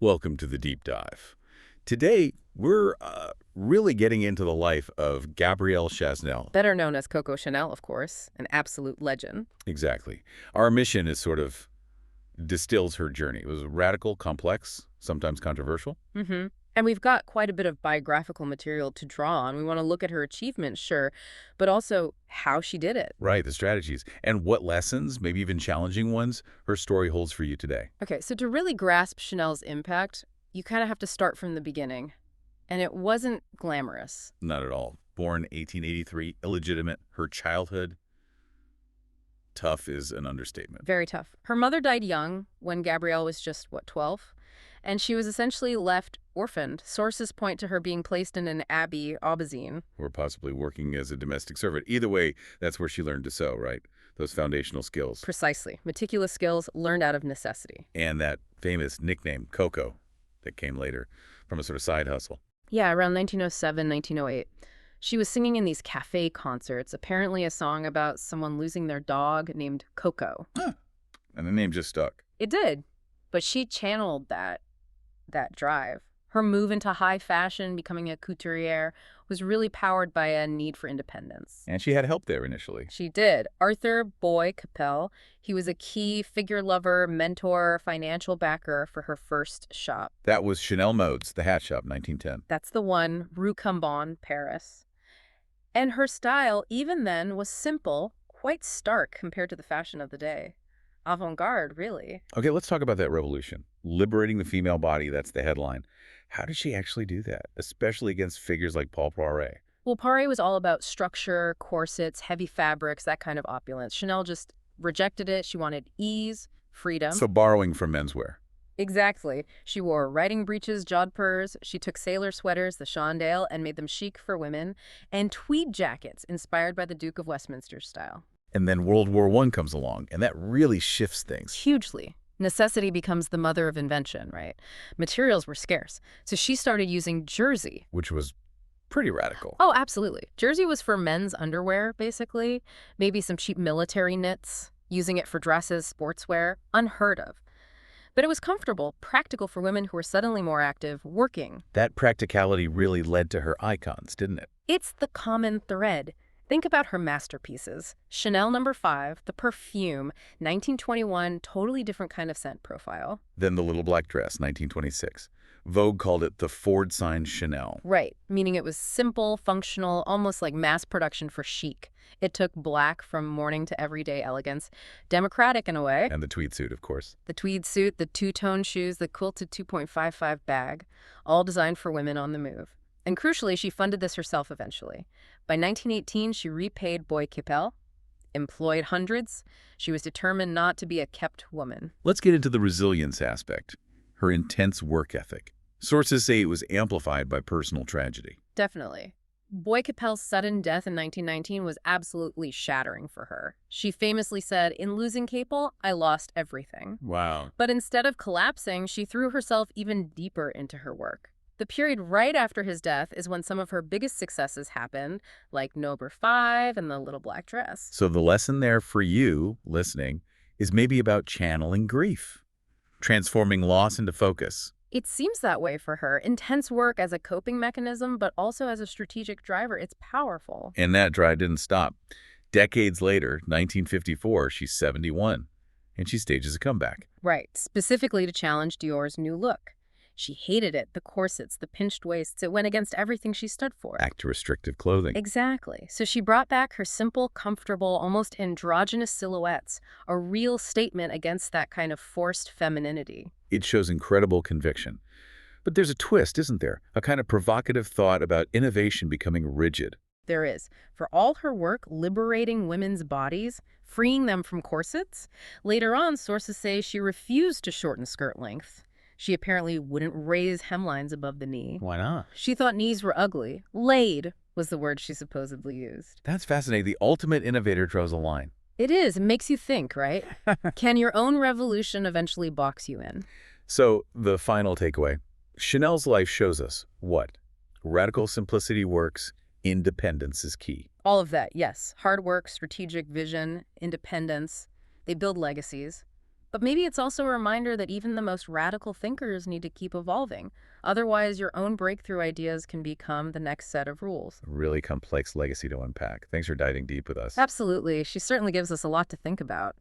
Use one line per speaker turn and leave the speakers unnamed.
Welcome to the deep dive. Today, we're really getting into the life of Gabrielle Chasnel.
Better known as Coco Chanel, of course, an absolute legend.
Exactly. Our mission is sort of distills her journey. It was radical, complex, sometimes controversial.
And we've got quite a bit of biographical material to draw on. We want to look at her achievements, sure, but also how she did it.
Right, the strategies. And what lessons, maybe even challenging ones, her story holds for you today.
Okay, so to really grasp Chanel's impact, you kind of have to start from the beginning. And it wasn't glamorous.
Not at all. Born 1883, illegitimate, her childhood, tough is an understatement.
Very tough. Her mother died young when Gabrielle was just, 12? And she was essentially left orphaned. Sources point to her being placed in an abbey, Aubazine.
Or possibly working as a domestic servant. Either way, that's where she learned to sew, right? Those foundational skills.
Precisely. Meticulous skills learned out of necessity.
And that famous nickname, Coco, that came later from a sort of side hustle.
Yeah, around 1907, 1908. She was singing in these cafe concerts, apparently a song about someone losing their dog named Coco.
Huh. And the name just stuck.
It did. But she channeled that drive. Her move into high fashion, becoming a couturière, was really powered by a need for independence.
And she had help there initially.
She did. Arthur Capel, he was a key figure lover, mentor, financial backer for her first shop.
That was Chanel Modes, the hat shop, 1910.
That's the one, Rue Cambon, Paris. And her style, even then, was simple, quite stark compared to the fashion of the day. Avant-garde, really.
Okay, let's talk about that revolution. Liberating the female body, that's the headline. How did she actually do that, especially against figures like Paul Poiret?
Well, Poiret was all about structure, corsets, heavy fabrics, that kind of opulence. Chanel just rejected it. She wanted ease, freedom.
So borrowing from menswear.
Exactly. She wore riding breeches, jodhpurs. She took sailor sweaters, the chandelle, and made them chic for women, and tweed jackets inspired by the Duke of Westminster's style.
And then World War I comes along, and that really shifts things.
Hugely. Necessity becomes the mother of invention, right? Materials were scarce, so she started using jersey.
Which was pretty radical.
Oh, absolutely. Jersey was for men's underwear, basically. Maybe some cheap military knits, using it for dresses, sportswear, unheard of. But it was comfortable, practical for women who were suddenly more active, working.
That practicality really led to her icons, didn't it?
It's the common thread. Think about her masterpieces. Chanel No. 5, the perfume, 1921, totally different kind of scent profile.
Then the little black dress, 1926. Vogue called it the Ford signed Chanel.
Right, meaning it was simple, functional, almost like mass production for chic. It took black from morning to everyday elegance. Democratic in a way.
And the tweed suit, of course.
The tweed suit, the two-tone shoes, the quilted 2.55 bag, all designed for women on the move. And crucially, she funded this herself eventually. By 1918, she repaid Capel, employed hundreds. She was determined not to be a kept woman.
Let's get into the resilience aspect, her intense work ethic. Sources say it was amplified by personal tragedy.
Definitely. Capel's sudden death in 1919 was absolutely shattering for her. She famously said, "In losing Capel, I lost everything."
Wow.
But instead of collapsing, she threw herself even deeper into her work. The period right after his death is when some of her biggest successes happened, like No. 5 and the little black dress.
So the lesson there for you, listening, is maybe about channeling grief, transforming loss into focus.
It seems that way for her. Intense work as a coping mechanism, but also as a strategic driver. It's powerful.
And that drive didn't stop. Decades later, 1954, she's 71, and she stages a comeback.
Right, specifically to challenge Dior's new look. She hated it, the corsets, the pinched waists. It went against everything she stood for.
Back to restrictive clothing.
Exactly. So she brought back her simple, comfortable, almost androgynous silhouettes, a real statement against that kind of forced femininity.
It shows incredible conviction. But there's a twist, isn't there? A kind of provocative thought about innovation becoming rigid.
There is. For all her work liberating women's bodies, freeing them from corsets, later on, sources say she refused to shorten skirt length. She apparently wouldn't raise hemlines above the knee.
Why not?
She thought knees were ugly. Laid was the word she supposedly used.
That's fascinating. The ultimate innovator draws a line.
It is. It makes you think, right? Can your own revolution eventually box you in?
So, the final takeaway. Chanel's life shows us what? Radical simplicity works. Independence is key.
All of that, yes. Hard work, strategic vision, independence. They build legacies. But maybe it's also a reminder that even the most radical thinkers need to keep evolving. Otherwise, your own breakthrough ideas can become the next set of rules.
Really complex legacy to unpack. Thanks for diving deep with us.
Absolutely. She certainly gives us a lot to think about.